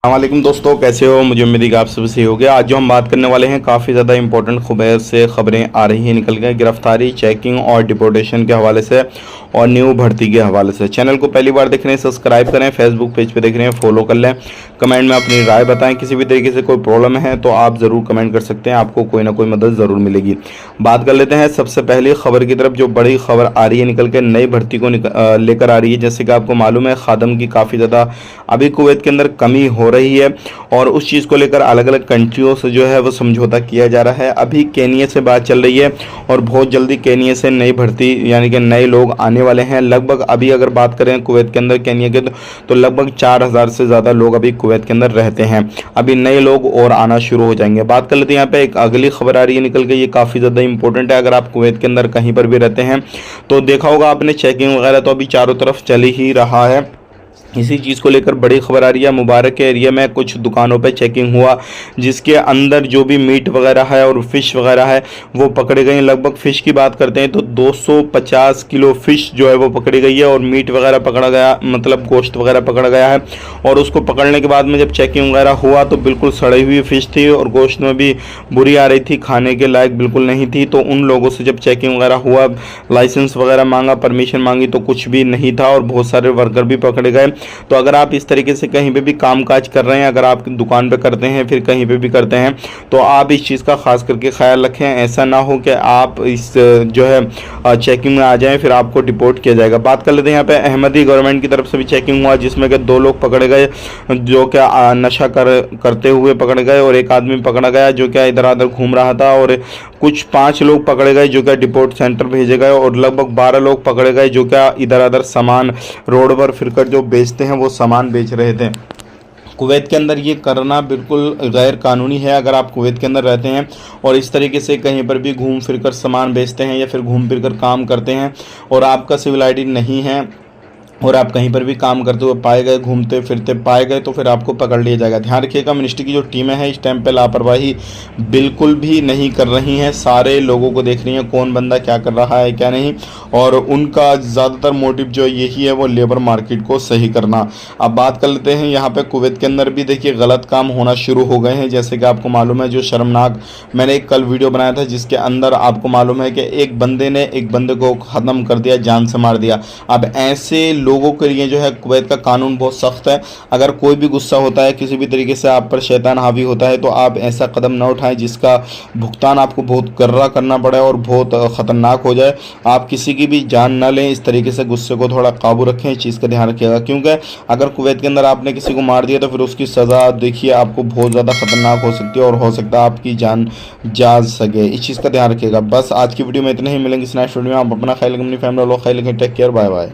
अस्सलामुअलैकुम दोस्तों, कैसे हो? मुझे उम्मीद है कि आप सब सही हो गया। आज जो हम बात करने वाले हैं, काफ़ी ज़्यादा इंपॉर्टेंट खबरें आ रही हैं निकल के, गिरफ्तारी, चेकिंग और डिपोर्टेशन के हवाले से और न्यू भर्ती के हवाले से। चैनल को पहली बार देख रहे हैं, सब्सक्राइब करें। फेसबुक पेज पे देख रहे हैं, फॉलो कर लें। कमेंट में अपनी राय बताएं। किसी भी तरीके से कोई प्रॉब्लम है तो आप ज़रूर कमेंट कर सकते हैं, आपको कोई ना कोई मदद ज़रूर मिलेगी। बात कर लेते हैं सबसे पहली खबर की तरफ। जो बड़ी खबर आ रही है निकल के, नई भर्ती को लेकर आ रही है। जैसे कि आपको मालूम है, खादम की काफ़ी ज़्यादा अभी कुवैत के अंदर कमी हो रही है और उस चीज़ को लेकर अलग अलग कंट्रियों से जो है वो समझौता किया जा रहा है। अभी केनिया से बात चल रही है और बहुत जल्दी केनिया से नई भर्ती यानी कि नए लोग आने वाले हैं। लगभग अभी अगर बात करें कुवैत के अंदर केनिया के, तो लगभग 4000 से ज़्यादा लोग अभी कुवैत के अंदर रहते हैं। अभी नए लोग और आना शुरू हो जाएंगे। बात कर लेते हैं यहाँ पे एक अगली खबर आ रही है निकल के, ये काफ़ी ज़्यादा इंपॉर्टेंट है। अगर आप कुवैत के अंदर कहीं पर भी रहते हैं तो देखा होगा आपने, चेकिंग वगैरह तो अभी चारों तरफ चल ही रहा है। इसी चीज़ को लेकर बड़ी खबर आ रही है। मुबारक के एरिया में कुछ दुकानों पे चेकिंग हुआ, जिसके अंदर जो भी मीट वगैरह है और फिश वगैरह है वो पकड़े गए। लगभग फ़िश की बात करते हैं तो 250 किलो फ़िश जो है वो पकड़ी गई है और मीट वगैरह पकड़ा गया, मतलब गोश्त वगैरह पकड़ा गया है। और उसको पकड़ने के बाद में जब चेकिंग वगैरह हुआ तो बिल्कुल सड़ी हुई फ़िश थी और गोश्त में भी बुरी आ रही थी, खाने के लायक बिल्कुल नहीं थी। तो उन लोगों से जब चेकिंग वगैरह हुआ, लाइसेंस वगैरह मांगा, परमिशन मांगी, तो कुछ भी नहीं था और बहुत सारे वर्कर भी पकड़े गए। तो अगर आप इस तरीके से कहीं पे भी कामकाज कर रहे हैं, अगर आप दुकान पे करते हैं, फिर कहीं पे भी करते हैं, तो आप इस चीज़ का खास करके ख्याल रखें। ऐसा ना हो कि आप इस जो है चेकिंग में आ जाएं, फिर आपको डिपोर्ट किया जाएगा। बात कर लेते हैं यहाँ पे अहमदी गवर्नमेंट की तरफ से भी चेकिंग हुआ, जिसमें कि 2 लोग पकड़े गए जो क्या नशा करते हुए पकड़े गए और एक आदमी पकड़ा गया जो क्या इधर उधर घूम रहा था। और कुछ 5 लोग पकड़े गए जो क्या डिपोर्ट सेंटर भेजे गए और लगभग 12 लोग पकड़े गए जो क्या इधर उधर सामान रोड पर फिरकर जो बेचते हैं वो सामान बेच रहे थे। कुवैत के अंदर ये करना बिल्कुल गैर कानूनी है। अगर आप कुवैत के अंदर रहते हैं और इस तरीके से कहीं पर भी घूम फिर कर सामान बेचते हैं या फिर घूम फिर कर काम करते हैं और आपका सिविल आईडी नहीं है और आप कहीं पर भी काम करते हुए पाए गए, घूमते फिरते पाए गए, तो फिर आपको पकड़ लिया जाएगा। ध्यान रखिएगा, मिनिस्ट्री की जो टीमें हैं इस टाइम पे लापरवाही बिल्कुल भी नहीं कर रही हैं। सारे लोगों को देख रही हैं कौन बंदा क्या कर रहा है क्या नहीं, और उनका ज़्यादातर मोटिव जो यही है वो लेबर मार्केट को सही करना। अब बात कर लेते हैं यहाँ पे कुवैत के अंदर भी देखिए गलत काम होना शुरू हो गए हैं। जैसे कि आपको मालूम है, जो शर्मनाक, मैंने एक कल वीडियो बनाया था जिसके अंदर आपको मालूम है कि एक बंदे ने एक बंदे को ख़त्म कर दिया, जान से मार दिया। अब ऐसे लोगों के लिए जो है कुवैत का कानून बहुत सख्त है। अगर कोई भी गुस्सा होता है, किसी भी तरीके से आप पर शैतान हावी होता है, तो आप ऐसा कदम न उठाएं जिसका भुगतान आपको बहुत कर्रा करना पड़े और बहुत ख़तरनाक हो जाए। आप किसी की भी जान न लें। इस तरीके से गुस्से को थोड़ा काबू रखें, इस चीज़ का ध्यान रखिएगा, क्योंकि अगर कुवैत के अंदर आपने किसी को मार दिया तो फिर उसकी सज़ा देखिए आपको बहुत ज़्यादा ख़तरनाक हो सकती है और हो सकता है आपकी जान जा सके। इस चीज़ का ध्यान रखिएगा। बस आज की वीडियो में इतना ही। मिलेंगे नेक्स्ट वीडियो में। आप अपना ख्याल, अपनी फैमिली लो ख्याल रखें। Take care, bye bye.